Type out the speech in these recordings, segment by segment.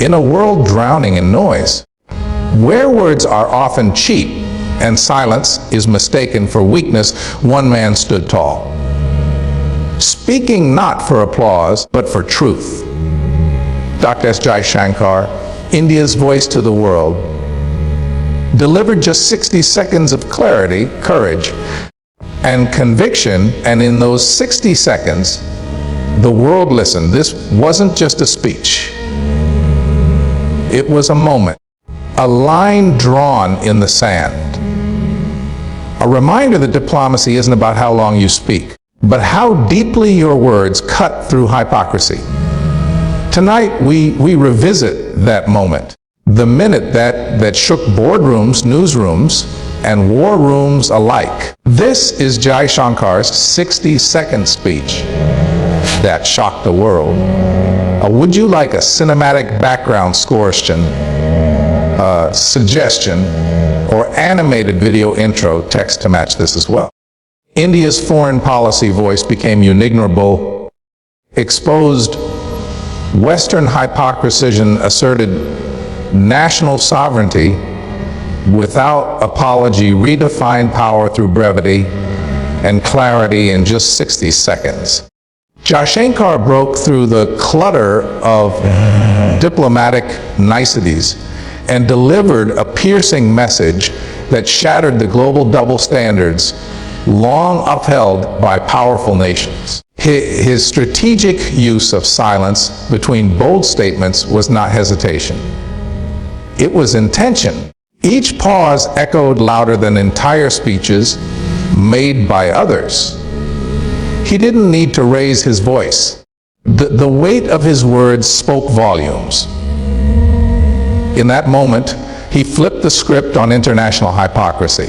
In a world drowning in noise, where words are often cheap and silence is mistaken for weakness, one man stood tall, speaking not for applause, but for truth. Dr. S. Jaishankar, India's voice to the world, delivered just 60 seconds of clarity, courage, and conviction, and in those 60 seconds, the world listened. This wasn't just a speech. It was a moment, a line drawn in the sand. A reminder that diplomacy isn't about how long you speak, but how deeply your words cut through hypocrisy. Tonight, we revisit that moment, the minute that shook boardrooms, newsrooms, and war rooms alike. This is Jaishankar's 60-second speech that shocked the world. Would you like a cinematic background suggestion, or animated video intro text to match this as well? India's foreign policy voice became unignorable, exposed Western hypocrisy, and asserted national sovereignty without apology, redefined power through brevity and clarity in just 60 seconds. Jaishankar broke through the clutter of diplomatic niceties and delivered a piercing message that shattered the global double standards long upheld by powerful nations. His strategic use of silence between bold statements was not hesitation. It was intention. Each pause echoed louder than entire speeches made by others. He didn't need to raise his voice. The weight of his words spoke volumes. In that moment, he flipped the script on international hypocrisy,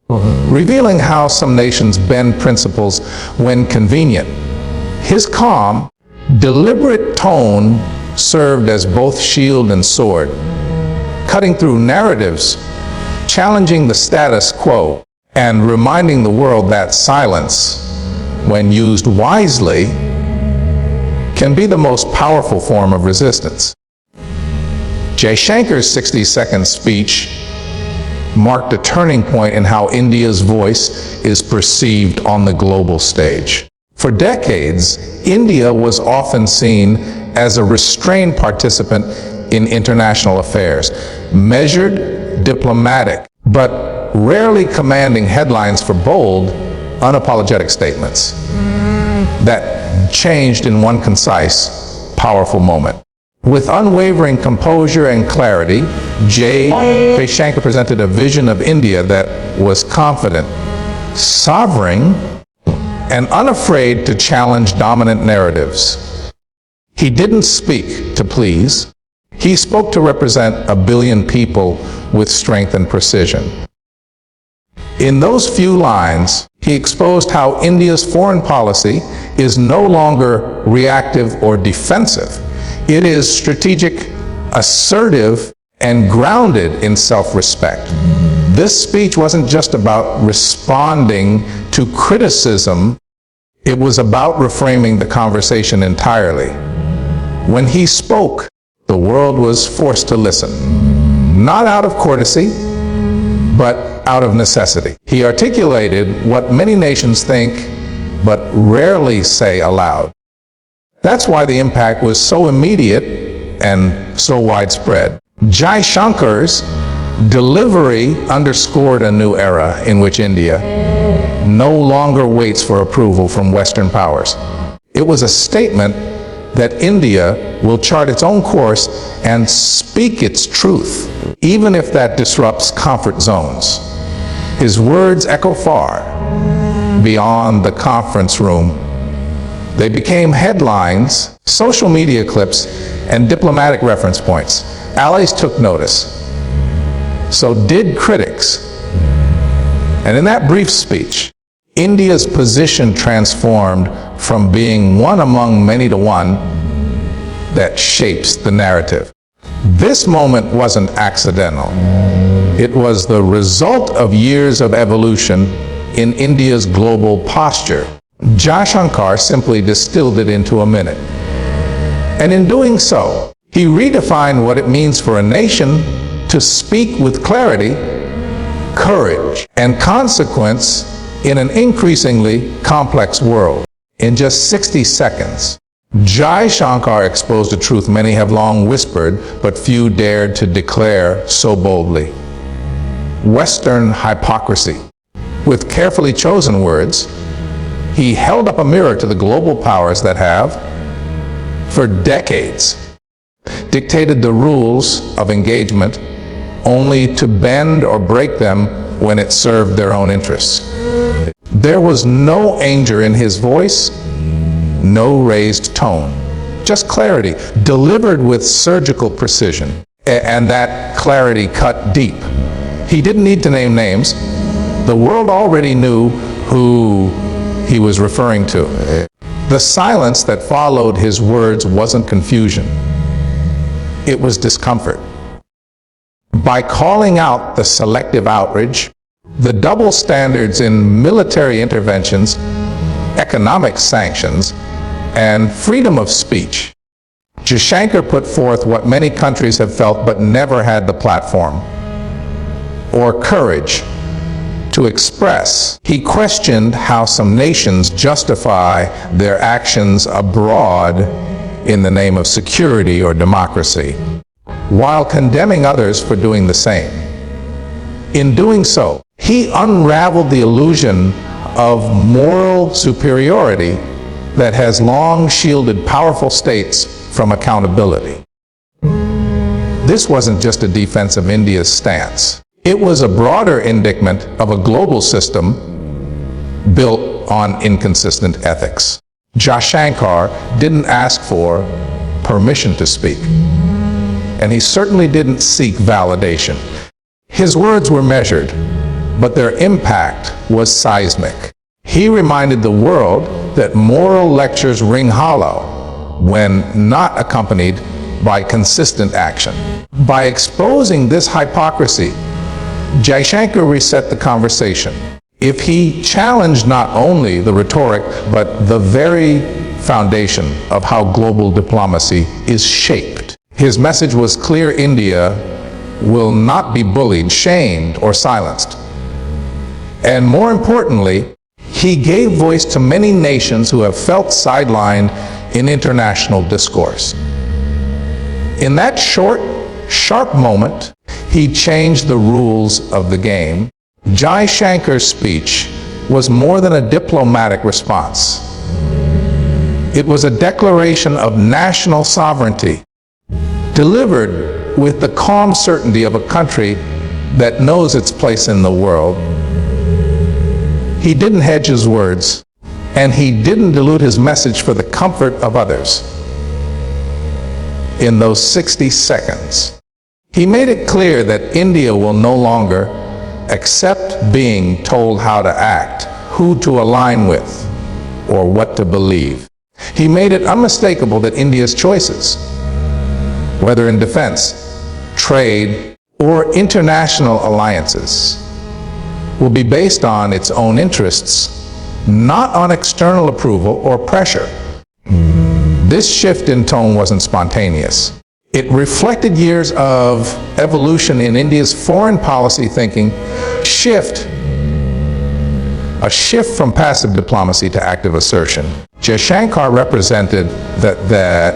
revealing how some nations bend principles when convenient. His calm, deliberate tone served as both shield and sword, cutting through narratives, challenging the status quo, and reminding the world that silence, when used wisely, can be the most powerful form of resistance. Jaishankar's 60-second speech marked a turning point in how India's voice is perceived on the global stage. For decades, India was often seen as a restrained participant in international affairs, measured, diplomatic, but rarely commanding headlines for bold, unapologetic statements that changed in one concise, powerful moment. With unwavering composure and clarity, Jaishankar presented a vision of India that was confident, sovereign, and unafraid to challenge dominant narratives. He didn't speak to please. He spoke to represent 1 billion people with strength and precision. In those few lines, he exposed how India's foreign policy is no longer reactive or defensive. It is strategic, assertive, and grounded in self-respect. This speech wasn't just about responding to criticism, it was about reframing the conversation entirely. When he spoke, the world was forced to listen, not out of courtesy, but out of necessity. He articulated what many nations think, but rarely say aloud. That's why the impact was so immediate and so widespread. Jaishankar's delivery underscored a new era in which India no longer waits for approval from Western powers. It was a statement that India will chart its own course and speak its truth, even if that disrupts comfort zones. His words echo far beyond the conference room. They became headlines, social media clips, and diplomatic reference points. Allies took notice. So did critics. And in that brief speech, India's position transformed from being one among many to one that shapes the narrative. This moment wasn't accidental. It was the result of years of evolution in India's global posture. Jaishankar simply distilled it into a minute. And in doing so, He redefined what it means for a nation to speak with clarity, courage, and consequence in an increasingly complex world. In just 60 seconds, Jaishankar exposed a truth many have long whispered, but few dared to declare so boldly. Western hypocrisy. With carefully chosen words, he held up a mirror to the global powers that have, for decades, dictated the rules of engagement only to bend or break them when it served their own interests. There was no anger in his voice, no raised tone, just clarity, delivered with surgical precision. And that clarity cut deep. He didn't need to name names. The world already knew who he was referring to. The silence that followed his words wasn't confusion. It was discomfort. By calling out the selective outrage, the double standards in military interventions, economic sanctions, and freedom of speech, Jaishankar put forth what many countries have felt but never had the platform or courage to express. He questioned how some nations justify their actions abroad in the name of security or democracy, while condemning others for doing the same. In doing so, he unraveled the illusion of moral superiority that has long shielded powerful states from accountability. This wasn't just a defense of India's stance. It was a broader indictment of a global system built on inconsistent ethics. Jaishankar didn't ask for permission to speak, and he certainly didn't seek validation. His words were measured, but their impact was seismic. He reminded the world that moral lectures ring hollow when not accompanied by consistent action. By exposing this hypocrisy, Jaishankar reset the conversation. If he challenged not only the rhetoric, but the very foundation of how global diplomacy is shaped. His message was clear: India will not be bullied, shamed, or silenced. And more importantly, he gave voice to many nations who have felt sidelined in international discourse. In that short, sharp moment, he changed the rules of the game. Jaishankar's speech was more than a diplomatic response. It was a declaration of national sovereignty, delivered with the calm certainty of a country that knows its place in the world. He didn't hedge his words, and he didn't dilute his message for the comfort of others. In those 60 seconds, he made it clear that India will no longer accept being told how to act, who to align with, or what to believe. He made it unmistakable that India's choices, whether in defense, trade, or international alliances, will be based on its own interests, not on external approval or pressure. This shift in tone wasn't spontaneous. It reflected years of evolution in India's foreign policy thinking, a shift from passive diplomacy to active assertion. Jaishankar represented that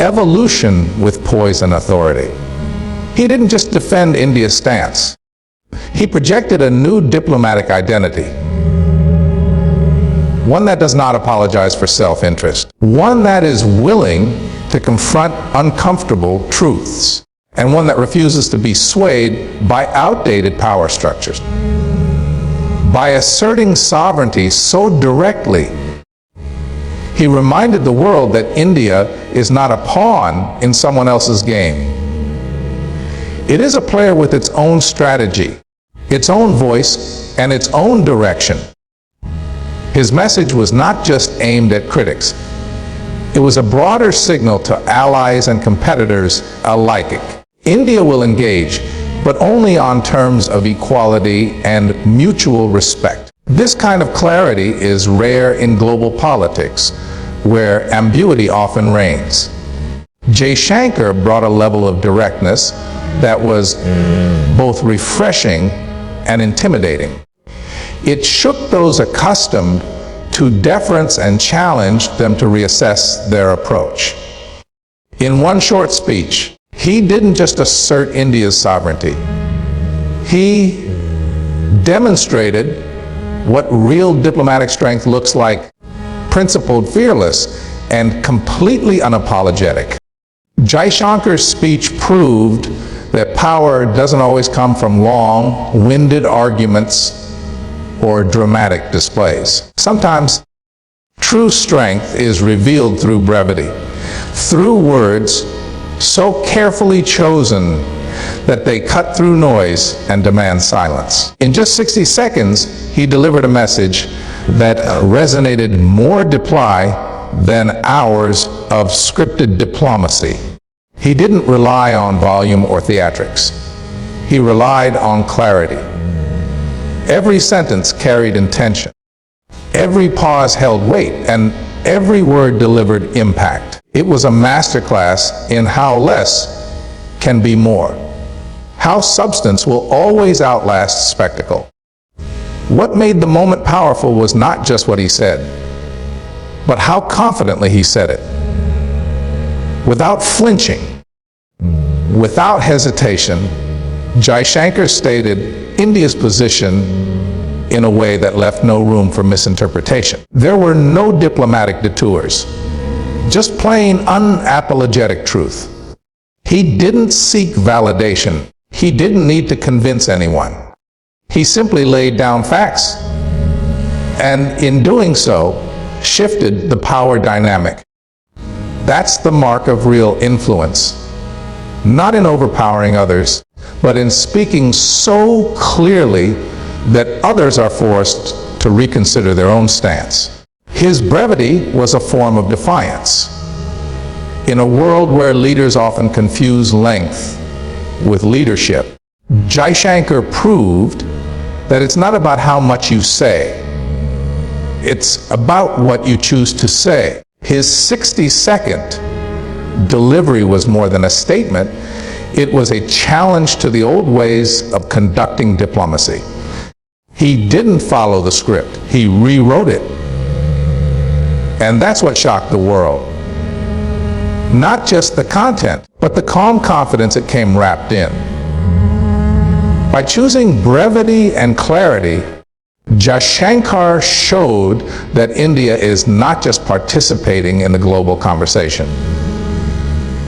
evolution with poise and authority. He didn't just defend India's stance. He projected a new diplomatic identity, one that does not apologize for self-interest, one that is willing to confront uncomfortable truths, and one that refuses to be swayed by outdated power structures. By asserting sovereignty so directly, he reminded the world that India is not a pawn in someone else's game. It is a player with its own strategy, its own voice, and its own direction. His message was not just aimed at critics. It was a broader signal to allies and competitors alike. India will engage, but only on terms of equality and mutual respect. This kind of clarity is rare in global politics, where ambiguity often reigns. Jaishankar brought a level of directness that was both refreshing and intimidating. It shook those accustomed to deference and challenged them to reassess their approach. In one short speech, he didn't just assert India's sovereignty. He demonstrated what real diplomatic strength looks like: principled, fearless, and completely unapologetic. Jaishankar's speech proved that power doesn't always come from long-winded arguments or dramatic displays. Sometimes true strength is revealed through brevity, through words so carefully chosen that they cut through noise and demand silence. In just 60 seconds, he delivered a message that resonated more than hours of scripted diplomacy. He didn't rely on volume or theatrics. He relied on clarity. Every sentence carried intention. Every pause held weight, and every word delivered impact. It was a masterclass in how less can be more. How substance will always outlast spectacle. What made the moment powerful was not just what he said, but how confidently he said it. Without flinching, without hesitation, Jaishankar stated India's position in a way that left no room for misinterpretation. There were no diplomatic detours, just plain unapologetic truth. He didn't seek validation. He didn't need to convince anyone. He simply laid down facts, and in doing so, shifted the power dynamic. That's the mark of real influence. Not in overpowering others, but in speaking so clearly that others are forced to reconsider their own stance. His brevity was a form of defiance. In a world where leaders often confuse length with leadership, Jaishankar proved that it's not about how much you say. It's about what you choose to say. His 60-second delivery was more than a statement. It was a challenge to the old ways of conducting diplomacy. He didn't follow the script. He rewrote it. And that's what shocked the world. Not just the content, but the calm confidence it came wrapped in. By choosing brevity and clarity, Jaishankar showed that India is not just participating in the global conversation.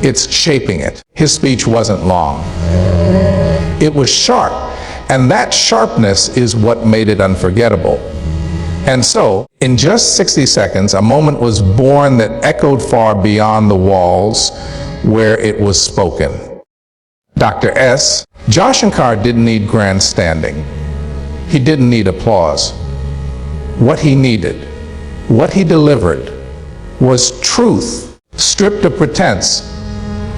It's shaping it. His speech wasn't long. It was sharp, and that sharpness is what made it unforgettable. And so, in just 60 seconds, a moment was born that echoed far beyond the walls where it was spoken. Dr. S. Jaishankar didn't need grandstanding. He didn't need applause. What he needed, what he delivered, was truth, stripped of pretense,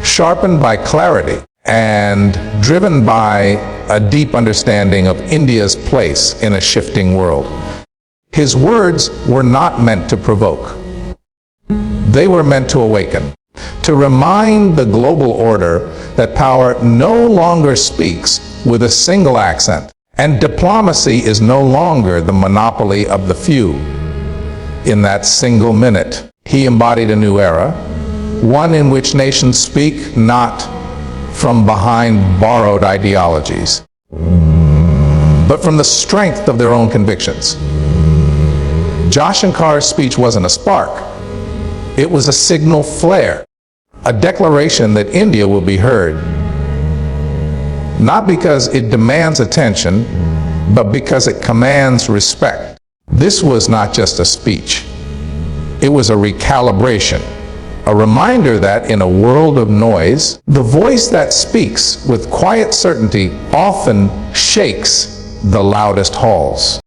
sharpened by clarity, and driven by a deep understanding of India's place in a shifting world. His words were not meant to provoke. They were meant to awaken, to remind the global order that power no longer speaks with a single accent, and diplomacy is no longer the monopoly of the few. In that single minute, he embodied a new era, one in which nations speak not from behind borrowed ideologies, but from the strength of their own convictions. Jaishankar's speech wasn't a spark. It was a signal flare, a declaration that India will be heard, not because it demands attention, but because it commands respect. This was not just a speech. It was a recalibration, a reminder that in a world of noise, the voice that speaks with quiet certainty often shakes the loudest halls.